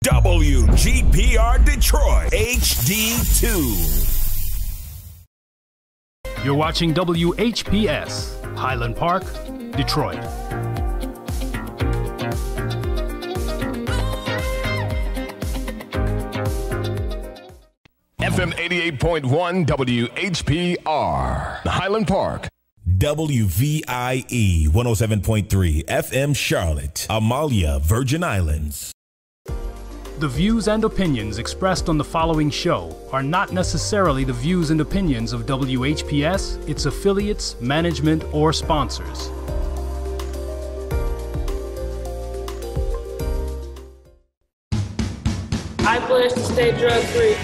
WGPR Detroit HD2. You're watching WHPS, Highland Park, Detroit. FM 88.1 WHPR, Highland Park. WVIE 107.3 FM Charlotte, Amalia, Virgin Islands. The views and opinions expressed on the following show are not necessarily the views and opinions of WHPS, its affiliates, management, or sponsors. I pledge to stay drug-free.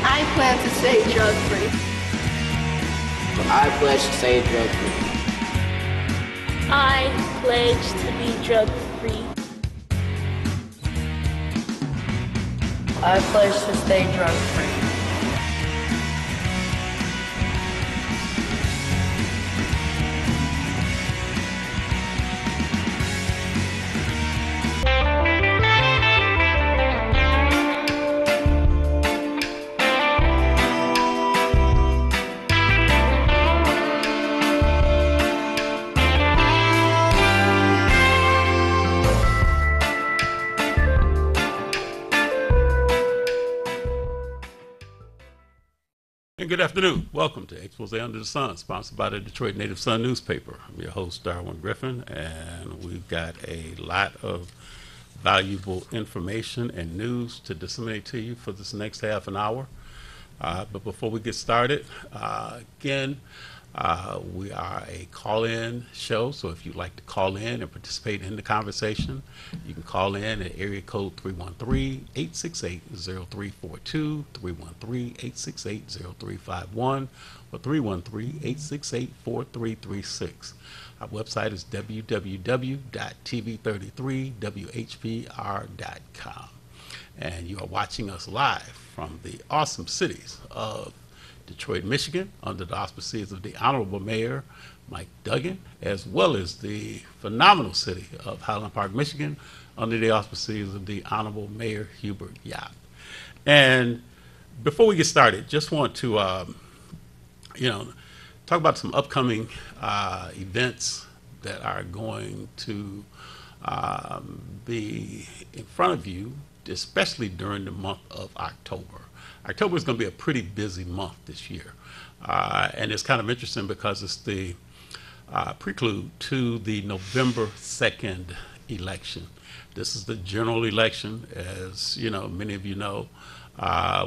I plan to stay drug-free. I pledge to stay drug-free. I pledge to be drug-free. I pledge to stay drug-free. Good afternoon. Welcome to Expose Under the Sun, sponsored by the Detroit Native Sun newspaper. I'm your host, Darwin Griffin, and we've got a lot of valuable information and news to disseminate to you for this next half an hour. But before we get started, again, we are a call-in show, so if you'd like to call in and participate in the conversation, you can call in at area code 313-868-0342, 313-868-0351, or 313-868-4336. Our website is www.tv33whpr.com. And you are watching us live from the awesome cities of Detroit, Michigan, under the auspices of the Honorable Mayor Mike Duggan, as well as the phenomenal city of Highland Park, Michigan, under the auspices of the Honorable Mayor Hubert Yap. And before we get started, just want to, talk about some upcoming events that are going to be in front of you, especially during the month of October. October is going to be a pretty busy month this year. And it's kind of interesting because it's the prelude to the November 2nd election. This is the general election. As you know, many of you know,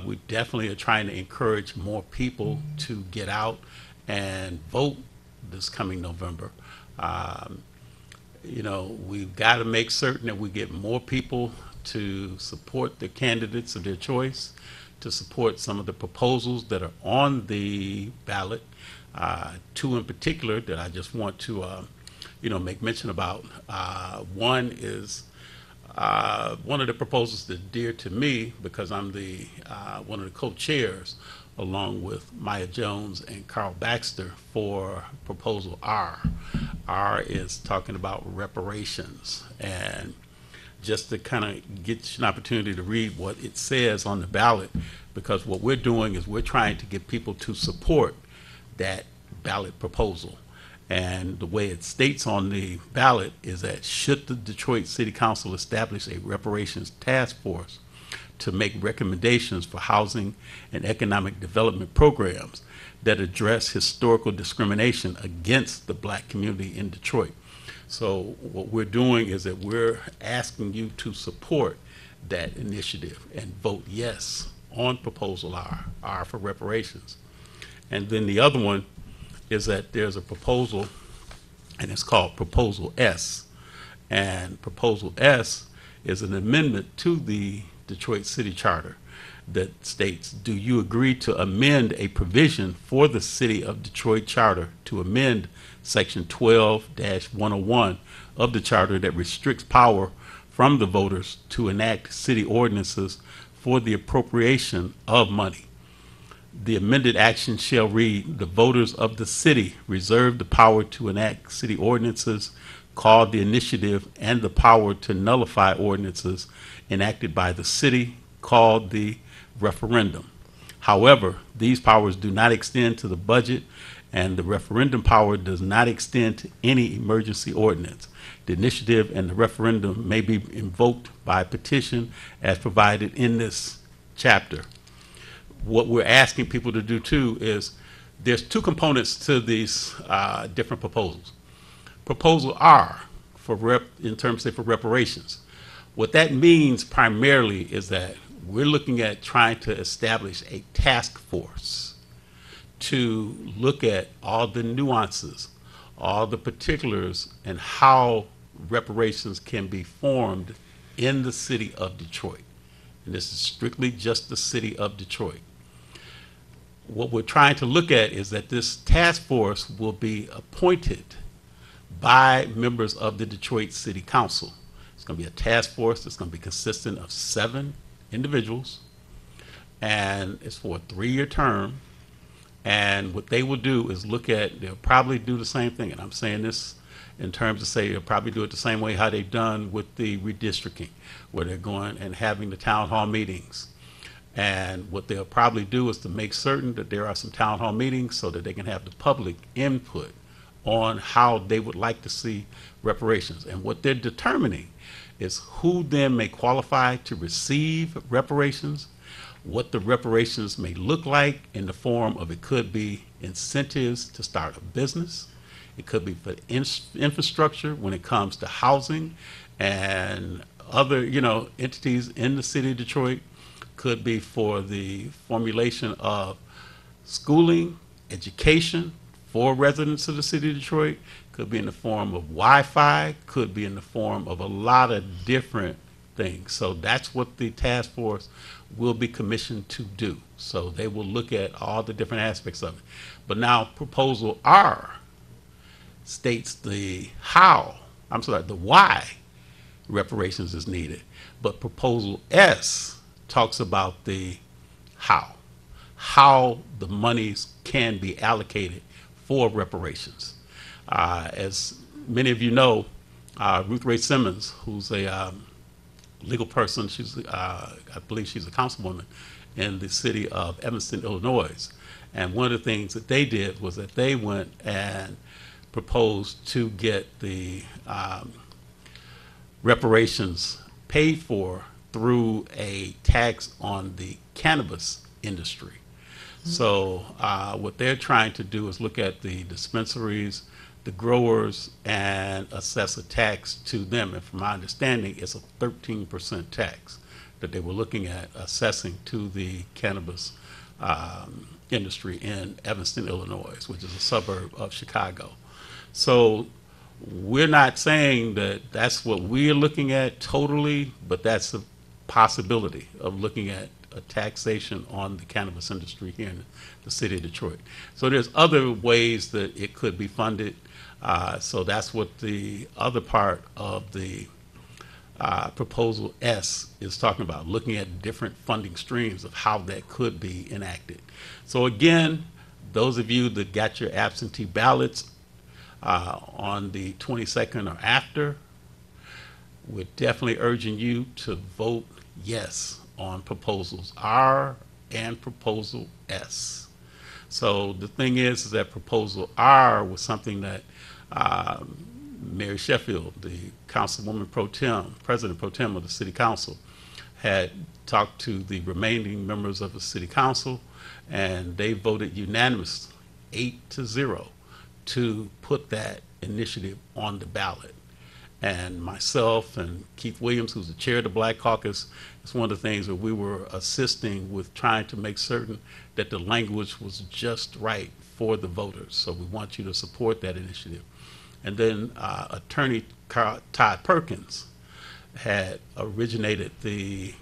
we definitely are trying to encourage more people to get out and vote this coming November. We've got to make certain that we get more people to support the candidates of their choice, to support some of the proposals that are on the ballot. Two in particular that I just want to, make mention about. One is one of the proposals that's dear to me because I'm the one of the co-chairs, along with Maya Jones and Carl Baxter, for Proposal R. R is talking about reparations, and just to kind of get you an opportunity to read what it says on the ballot, because what we're doing is we're trying to get people to support that ballot proposal. And the way it states on the ballot is that should the Detroit City Council establish a reparations task force to make recommendations for housing and economic development programs that address historical discrimination against the black community in Detroit. So what we're doing is that we're asking you to support that initiative and vote yes on Proposal R, R for reparations. And then the other one is that there's a proposal, and it's called Proposal S. And Proposal S is an amendment to the Detroit City Charter that states, do you agree to amend a provision for the City of Detroit Charter to amend Section 12-101 of the Charter that restricts power from the voters to enact city ordinances for the appropriation of money. The amended action shall read, the voters of the city reserve the power to enact city ordinances, called the initiative and the power to nullify ordinances enacted by the city, called the referendum. However, these powers do not extend to the budget, and the referendum power does not extend to any emergency ordinance. The initiative and the referendum may be invoked by petition as provided in this chapter. What we're asking people to do too is there's two components to these different proposals. Proposal R in terms of reparations. What that means primarily is that we're looking at trying to establish a task force to look at all the nuances, all the particulars, and how reparations can be formed in the city of Detroit. And this is strictly just the city of Detroit. What we're trying to look at is that this task force will be appointed by members of the Detroit City Council. It's going to be a task force that's going to be consistent of 7 individuals, and it's for a 3-year term. And what they will do is they'll probably do the same thing, and I'm saying this in terms of they'll probably do it the same way how they've done with the redistricting, where they're going and having the town hall meetings. And what they'll probably do is to make certain that there are some town hall meetings so that they can have the public input on how they would like to see reparations. And what they're determining is who then may qualify to receive reparations, what the reparations may look like in the form of, it could be incentives to start a business, it could be for infrastructure when it comes to housing and other entities in the city of Detroit, could be for the formulation of schooling, education for residents of the city of Detroit, could be in the form of Wi-Fi, could be in the form of a lot of different things. So that's what the task force will be commissioned to do. So they will look at all the different aspects of it. But now Proposal R states the why reparations is needed. But Proposal S talks about the how the monies can be allocated for reparations. As many of you know, Ruth Ray Simmons, who's a legal person, I believe she's a councilwoman in the city of Evanston, Illinois. And one of the things that they did was that they went and proposed to get the reparations paid for through a tax on the cannabis industry. So what they're trying to do is look at the dispensaries, the growers, and assess a tax to them. And from my understanding, it's a 13% tax that they were looking at assessing to the cannabis industry in Evanston, Illinois, which is a suburb of Chicago. So we're not saying that that's what we're looking at totally, but that's a possibility of looking at a taxation on the cannabis industry here in the city of Detroit. So there's other ways that it could be funded. So that's what the other part of the Proposal S is talking about, looking at different funding streams of how that could be enacted. So again, those of you that got your absentee ballots on the 22nd or after, we're definitely urging you to vote yes on Proposals R and Proposal S. So the thing is that Proposal R was something that Mary Sheffield, the Councilwoman Pro Tem, President Pro Tem of the City Council, had talked to the remaining members of the City Council, and they voted unanimously, 8-0, to put that initiative on the ballot. And myself and Keith Williams, who's the chair of the Black Caucus, it's one of the things that we were assisting with, trying to make certain that the language was just right for the voters. So we want you to support that initiative. And then Attorney Todd Perkins had originated the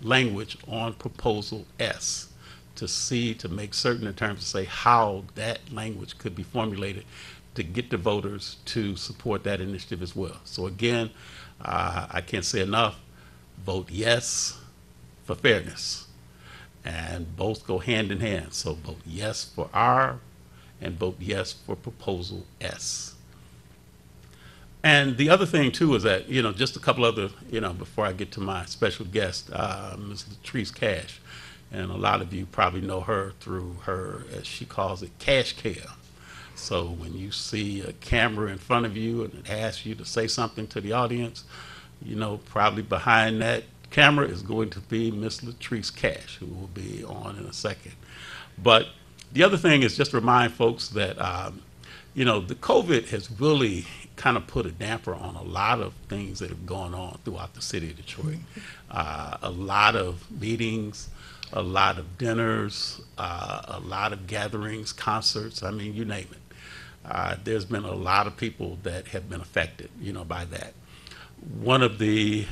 language on Proposal S to make certain in terms of say how that language could be formulated to get the voters to support that initiative as well. So again, I can't say enough, vote yes for fairness. And both go hand in hand. So vote yes for R and vote yes for Proposal S. And the other thing too is that, just a couple other, before I get to my special guest, Ms. Latrice Cash, and a lot of you probably know her through her, as she calls it, Cash Cam. So when you see a camera in front of you and it asks you to say something to the audience, probably behind that camera is going to be Miss Latrice Cash, who will be on in a second. But the other thing is just to remind folks that, the COVID has really kind of put a damper on a lot of things that have gone on throughout the city of Detroit. A lot of meetings, a lot of dinners, a lot of gatherings, concerts, I mean, you name it. There's been a lot of people that have been affected, by that. One of the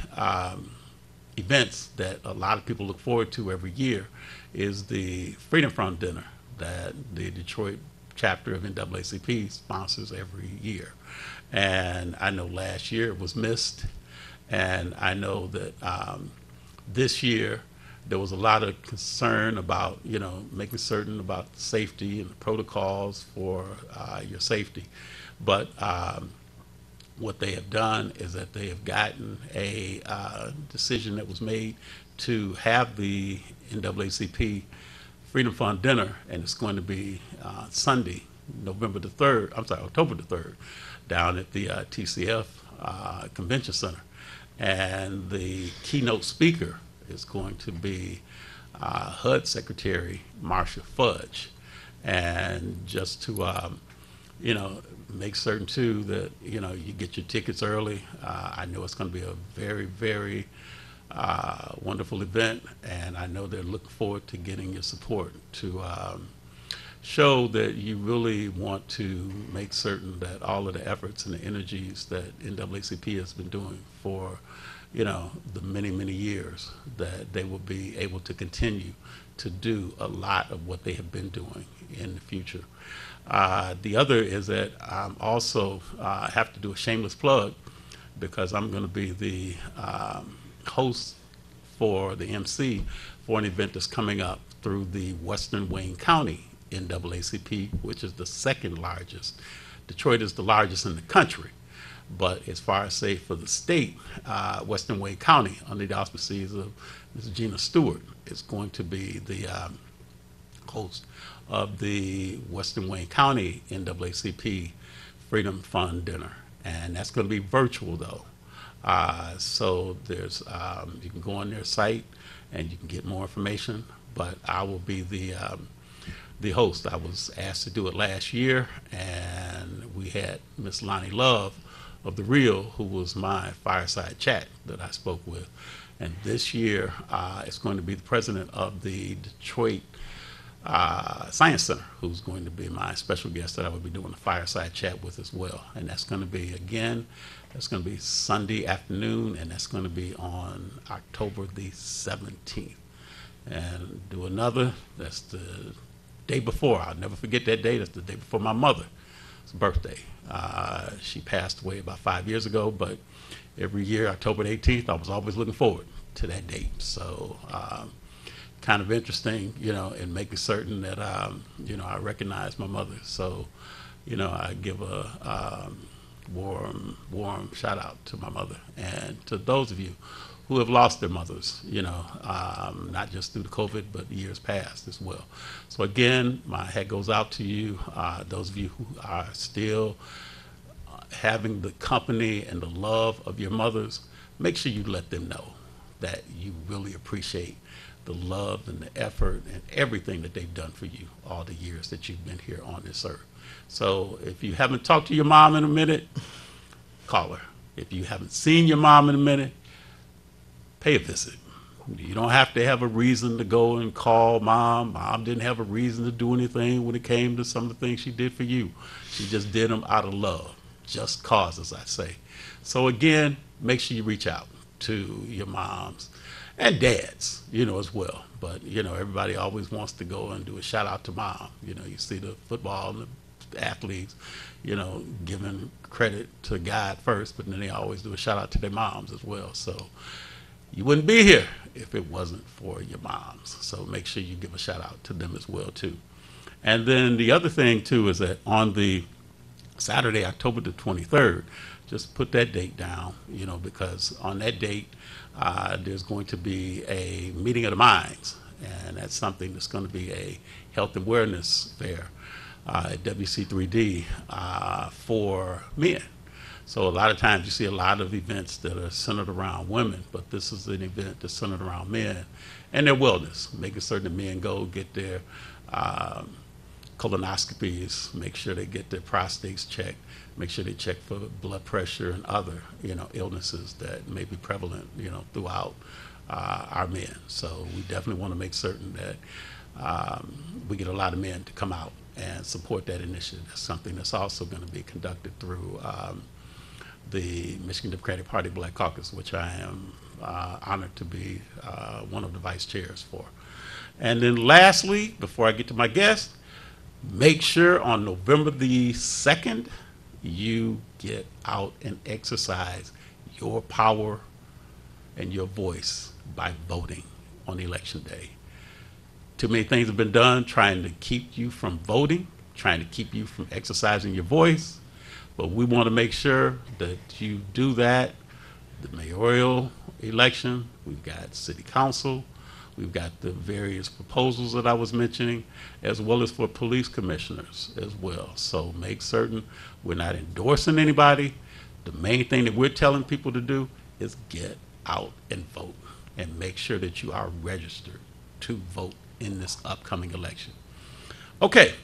events that a lot of people look forward to every year is the Freedom Front dinner that the Detroit chapter of NAACP sponsors every year. And I know last year it was missed, and I know that this year there was a lot of concern about, making certain about the safety and the protocols for your safety. But what they have done is that they have gotten a decision that was made to have the NAACP Freedom Fund dinner, and it's going to be Sunday, October the 3rd, down at the TCF Convention Center. And the keynote speaker is going to be HUD Secretary Marcia Fudge. And just to, make certain too that, you get your tickets early. I know it's going to be a very, very wonderful event, and I know they're looking forward to getting your support to show that you really want to make certain that all of the efforts and the energies that NAACP has been doing for, the many, many years, that they will be able to continue to do a lot of what they have been doing in the future. The other is that I'm also have to do a shameless plug, because I'm going to be the host for the MC for an event that's coming up through the Western Wayne County NAACP, which is the second largest. Detroit is the largest in the country, but as far as, say, for the state, Western Wayne County, under the auspices of Ms. Gina Stewart, is going to be the host of the Western Wayne County NAACP Freedom Fund dinner, and that's going to be virtual though. So there's you can go on their site and you can get more information, but I will be the host. I was asked to do it last year, and we had Miss Lonnie Love of The Real, who was my fireside chat that I spoke with. And this year, it's going to be the president of the Detroit Science Center, who's going to be my special guest that I will be doing a fireside chat with as well. And that's going to be, again, that's going to be Sunday afternoon, and that's going to be on October the 17th. And do another, that's the day before. I'll never forget that day. That's the day before my mother's birthday. She passed away about 5 years ago, but every year, October the 18th, I was always looking forward to that date. So kind of interesting, in making certain that, I recognize my mother. So, I give a warm shout out to my mother, and to those of you who have lost their mothers, not just through the COVID, but years past as well. So again, my hat goes out to you, those of you who are still having the company and the love of your mothers. Make sure you let them know that you really appreciate the love and the effort and everything that they've done for you all the years that you've been here on this earth. So if you haven't talked to your mom in a minute, call her. If you haven't seen your mom in a minute, pay a visit. You don't have to have a reason to go and call mom. Mom didn't have a reason to do anything when it came to some of the things she did for you. She just did them out of love, just cause, as I say. So again, make sure you reach out to your moms and dads, as well. But, everybody always wants to go and do a shout out to mom. You see the football and the athletes, giving credit to God first, but then they always do a shout out to their moms as well. So you wouldn't be here if it wasn't for your moms. So make sure you give a shout out to them as well too. And then the other thing too is that on the Saturday, October the 23rd, just put that date down, because on that date, there's going to be a meeting of the minds, and that's something that's going to be a health awareness fair at WC3D for men. So a lot of times you see a lot of events that are centered around women, but this is an event that's centered around men and their wellness, making certain that men go get their colonoscopies, make sure they get their prostates checked, make sure they check for blood pressure and other, illnesses that may be prevalent, throughout our men. So we definitely want to make certain that we get a lot of men to come out and support that initiative. That's something that's also going to be conducted through the Michigan Democratic Party Black Caucus, which I am honored to be one of the vice chairs for. And then lastly, before I get to my guest, make sure on November the 2nd, you get out and exercise your power and your voice by voting on election day. Too many things have been done trying to keep you from voting, trying to keep you from exercising your voice, but we want to make sure that you do that. The mayoral election, we've got city council, we've got the various proposals that I was mentioning, as well as for police commissioners as well. So make certain we're not endorsing anybody. The main thing that we're telling people to do is get out and vote, and make sure that you are registered to vote in this upcoming election. Okay.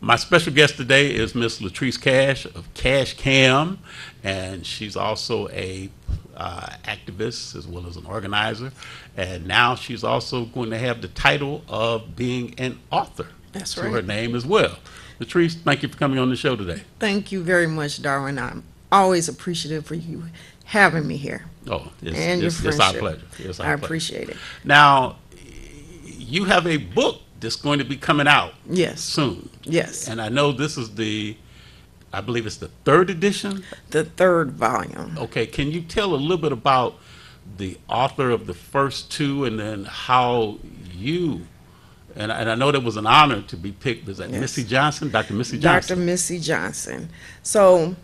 My special guest today is Miss Latrice Cash of Cash Cam, and she's also a activist as well as an organizer, and now she's also going to have the title of being an author. That's to right. her name as well. Latrice, thank you for coming on the show today. Thank you very much, Darwin. I'm always appreciative for you having me here. Oh, And your it's our friendship. pleasure. It's our I pleasure. appreciate it. Now, you have a book that's going to be coming out Yes. soon. Yes. And I know this is I believe it's the 3rd edition. The 3rd volume. Okay, can you tell a little bit about the author of the first 2, and then how you, and I know that was an honor to be picked, was that Yes. Missy Johnson, Dr. Missy Johnson? Dr. Missy Johnson. So,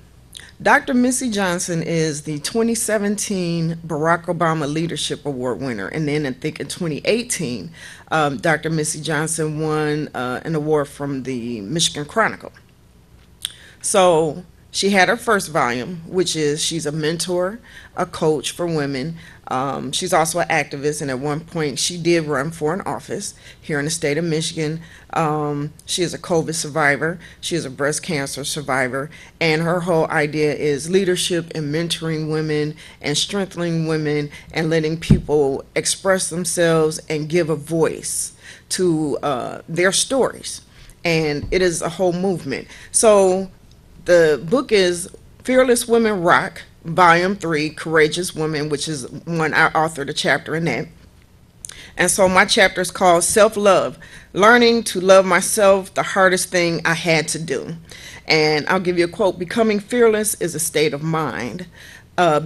Dr. Missy Johnson is the 2017 Barack Obama Leadership Award winner. And then I think in 2018, Dr. Missy Johnson won an award from the Michigan Chronicle. So she had her first volume, which is she's a mentor, a coach for women. She's also an activist, and at one point she did run for an office here in the state of Michigan. She is a COVID survivor. She is a breast cancer survivor, and her whole idea is leadership and mentoring women and strengthening women and letting people express themselves and give a voice to their stories. And it is a whole movement. So the book is Fearless Women Rock, Volume 3, Courageous Women, which is one I authored a chapter in that. And so my chapter is called Self-Love, Learning to Love Myself, the Hardest Thing I Had to Do. And I'll give you a quote: becoming fearless is a state of mind.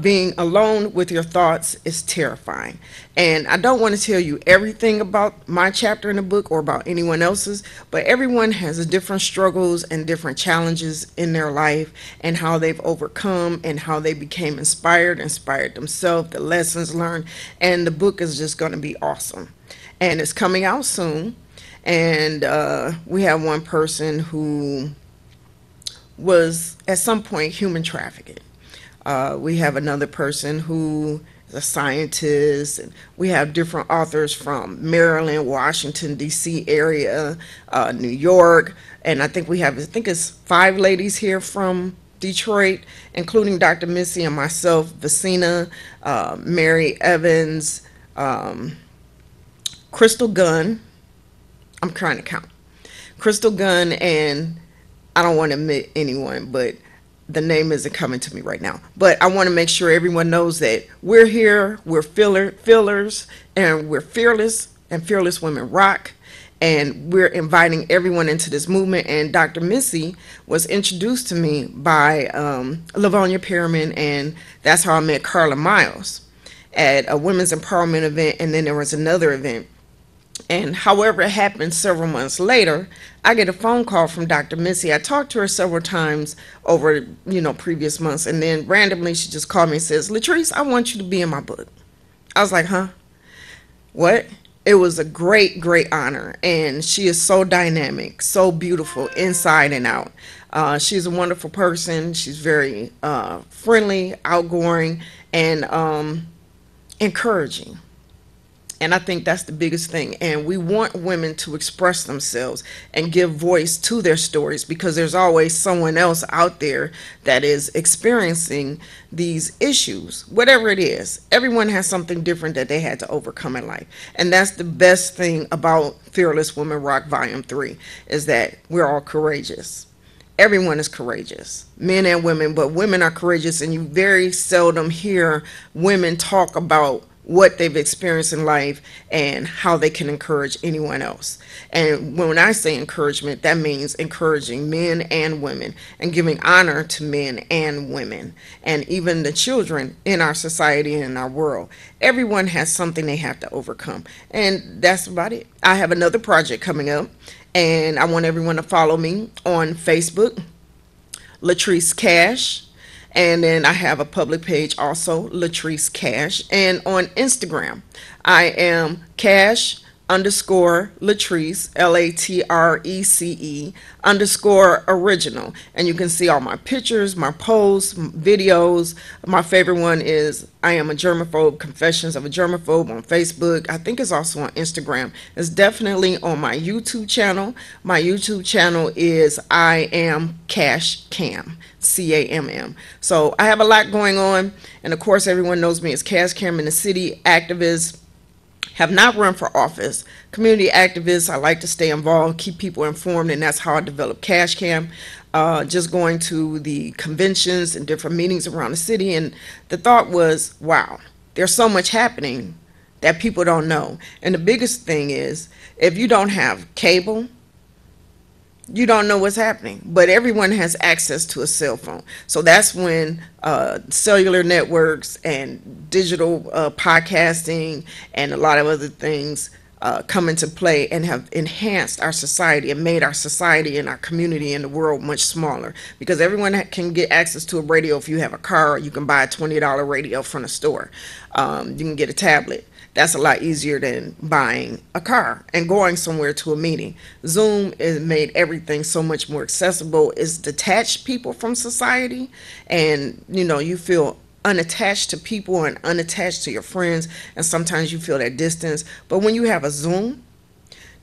Being alone with your thoughts is terrifying. And I don't want to tell you everything about my chapter in the book or about anyone else's, but everyone has different struggles and different challenges in their life, and how they've overcome and how they became inspired themselves, the lessons learned. And the book is just going to be awesome. And it's coming out soon. And we have one person who was at some point human trafficked. We have another person who is a scientist, and we have different authors from Maryland, Washington, D.C. area, New York, and I think it's 5 ladies here from Detroit, including Dr. Missy and myself, Vicina, Mary Evans, Crystal Gunn. I'm trying to count. Crystal Gunn, and I don't want to admit anyone, but the name isn't coming to me right now. But I want to make sure everyone knows that we're here, we're fillers, and we're fearless, and Fearless Women Rock. And we're inviting everyone into this movement. And Dr. Missy was introduced to me by Lavonia Perriman, and that's how I met Carla Miles at a women's empowerment event. And then there was another event. And however it happened several months later, I get a phone call from Dr. Missy. I talked to her several times over, previous months. And then randomly she just called me and says, Latrice, I want you to be in my book. I was like, huh? What? It was a great, great honor. And she is so dynamic, so beautiful inside and out. She's a wonderful person. She's very friendly, outgoing, and encouraging. And I think that's the biggest thing. And we want women to express themselves and give voice to their stories, because there's always someone else out there that is experiencing these issues, whatever it is. Everyone has something different that they had to overcome in life. And that's the best thing about Fearless Women Rock Volume 3, is that we're all courageous. Everyone is courageous, men and women, but women are courageous, and you very seldom hear women talk about what they've experienced in life and how they can encourage anyone else. And when I say encouragement, that means encouraging men and women and giving honor to men and women and even the children in our society and in our world. Everyone has something they have to overcome, and that's about it. I have another project coming up, and I want everyone to follow me on Facebook, Latrice Cash. And then I have a public page also, Latrice Cash. And on Instagram, I am Cash _ Latrice, LATRECE _ And you can see all my pictures, my posts, videos. My favorite one is I Am a Germaphobe, Confessions of a Germaphobe on Facebook. I think it's also on Instagram. It's definitely on my YouTube channel. My YouTube channel is I Am Cash Cam, CAMM. So I have a lot going on. And of course, everyone knows me as Cash Cam in the city, activist. Have not run for office, community activist. I like to stay involved, keep people informed, and that's how I developed Cash Cam. Just going to the conventions and different meetings around the city, and the thought was, wow, there's so much happening that people don't know. And the biggest thing is, if you don't have cable, you don't know what's happening, but everyone has access to a cell phone. So that's when cellular networks and digital podcasting and a lot of other things come into play and have enhanced our society and made our society and our community and the world much smaller, because everyone can get access to a radio. If you have a car, you can buy a $20 radio from the store. You can get a tablet. That's a lot easier than buying a car and going somewhere to a meeting. Zoom has made everything so much more accessible. It's detached people from society, and you feel unattached to people and unattached to your friends, and sometimes you feel that distance. But when you have a Zoom,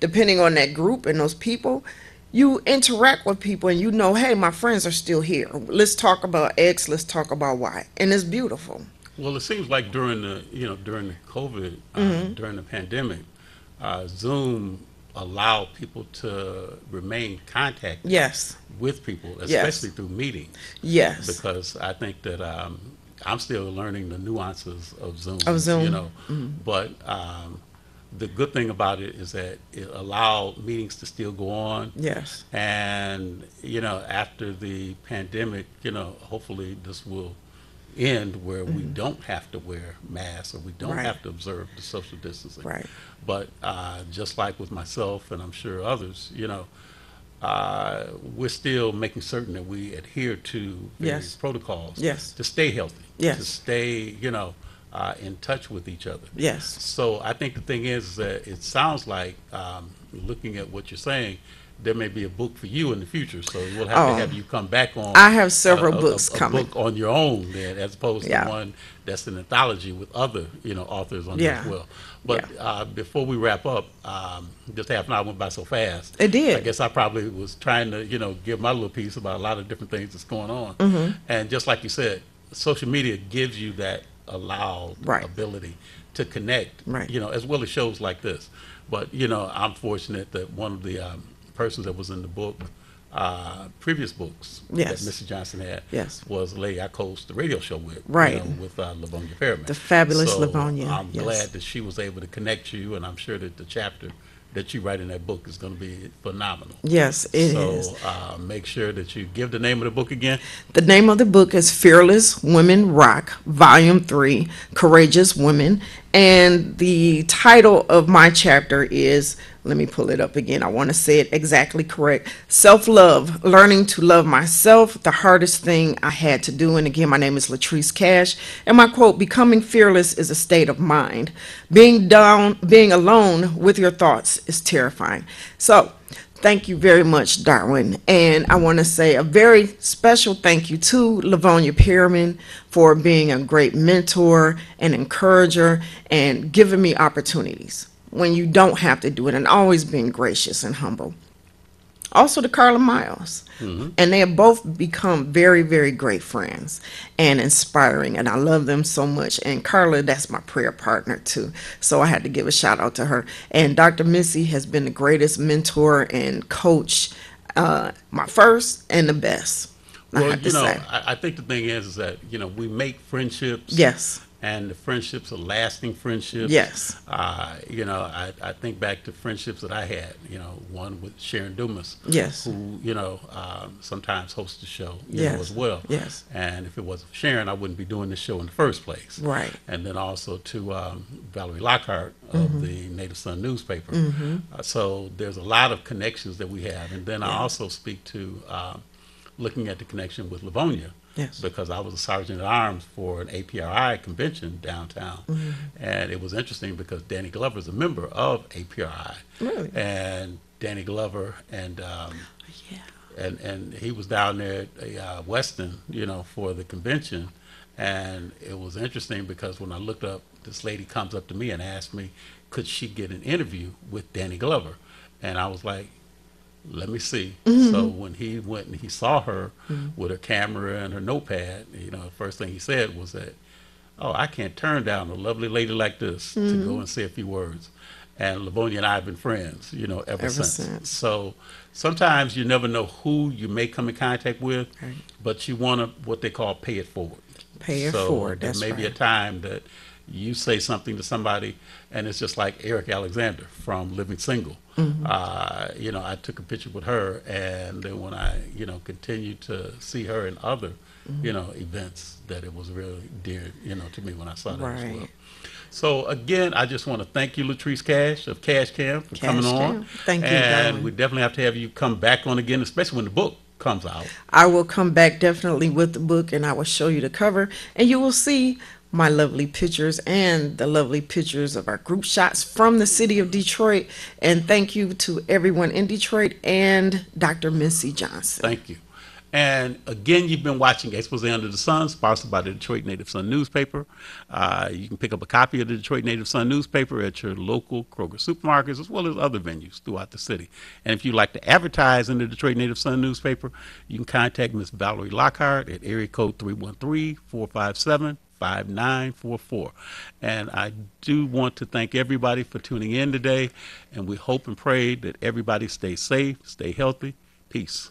depending on that group and those people, you interact with people and hey, my friends are still here. Let's talk about X, let's talk about Y, and it's beautiful. Well, it seems like during the COVID, during the pandemic, Zoom allowed people to remain contact with people, especially through meetings. Yes. Because I think that I'm still learning the nuances of Zoom. But the good thing about it is that it allowed meetings to still go on. Yes. And after the pandemic, hopefully this will end where we don't have to wear masks, or we don't have to observe the social distancing. Right. But just like with myself, and I'm sure others, we're still making certain that we adhere to various protocols to stay healthy, to stay, in touch with each other. Yes. So I think the thing is that it sounds like, looking at what you're saying, there may be a book for you in the future, so we'll have to have you come back on. I have several books coming. A book on your own, then, as opposed to one that's an anthology with other, authors on it as well. But before we wrap up, this half an hour went by so fast. It did. I guess I probably was trying to, give my little piece about a lot of different things that's going on. And just like you said, social media gives you that allowed ability to connect, as well as shows like this. But, I'm fortunate that one of the persons that was in the book, previous books that Mr. Johnson had, was the lady I coached the radio show with, with Livonia Fairman. The fabulous so Livonia. I'm glad that she was able to connect you, and I'm sure that the chapter that you write in that book is going to be phenomenal. Yes, it is. So make sure that you give the name of the book again. The name of the book is Fearless Women Rock, Volume 3, Courageous Women. And the title of my chapter is, let me pull it up again. I want to say it exactly correct. Self-love, learning to love myself, the hardest thing I had to do. And again, my name is Latrice Cash. And my quote, becoming fearless is a state of mind. Being alone with your thoughts is terrifying. So, thank you very much, Darwin. And I want to say a very special thank you to Lavonia Pearman for being a great mentor and encourager and giving me opportunities when you don't have to do it, and always being gracious and humble. Also to Carla Miles. And they have both become very, very great friends and inspiring, and I love them so much. And Carla, that's my prayer partner too, so I had to give a shout out to her. And Dr. Missy has been the greatest mentor and coach, my first and the best. Well, I think the thing is that, we make friendships. Yes. And the friendships are lasting friendships. Yes. I think back to friendships that I had, one with Sharon Dumas. Yes. Who, sometimes hosts the show, yes. as well. Yes. And if it wasn't for Sharon, I wouldn't be doing this show in the first place. Right. And then also to Valerie Lockhart of the Native Sun newspaper. So there's a lot of connections that we have. And then I also speak to looking at the connection with Lavonia. Yes. Because I was a sergeant at arms for an APRI convention downtown. And it was interesting because Danny Glover is a member of APRI. Really? And Danny Glover and he was down there at Weston, for the convention. And it was interesting because when I looked up, this lady comes up to me and asked me, could she get an interview with Danny Glover? And I was like, let me see. So when he went and he saw her with her camera and her notepad, the first thing he said was that, oh, I can't turn down a lovely lady like this to go and say a few words. And Lavonia and I have been friends, ever since. So sometimes you never know who you may come in contact with, but you want to, what they call, pay it forward. Pay it forward, that's there may be a time that you say something to somebody, and it's just like Eric Alexander from Living Single. I took a picture with her, and then when I, continued to see her in other, events, that it was really dear, to me when I saw that as well. So again, I just want to thank you, Latrice Cash of Cash Cam, for coming on. Thank you, and darling. we definitely have to have you come back on again, especially when the book comes out. I will come back definitely with the book, and I will show you the cover, and you will see my lovely pictures and the lovely pictures of our group shots from the city of Detroit. And thank you to everyone in Detroit and Dr. Missy Johnson. Thank you. And again, you've been watching Expose Under the Sun, sponsored by the Detroit Native Sun newspaper. You can pick up a copy of the Detroit Native Sun newspaper at your local Kroger supermarkets, as well as other venues throughout the city. And if you'd like to advertise in the Detroit Native Sun newspaper, you can contact Ms. Valerie Lockhart at area code 313-457-5944. And I do want to thank everybody for tuning in today, and we hope and pray that everybody stays safe, stay healthy. Peace.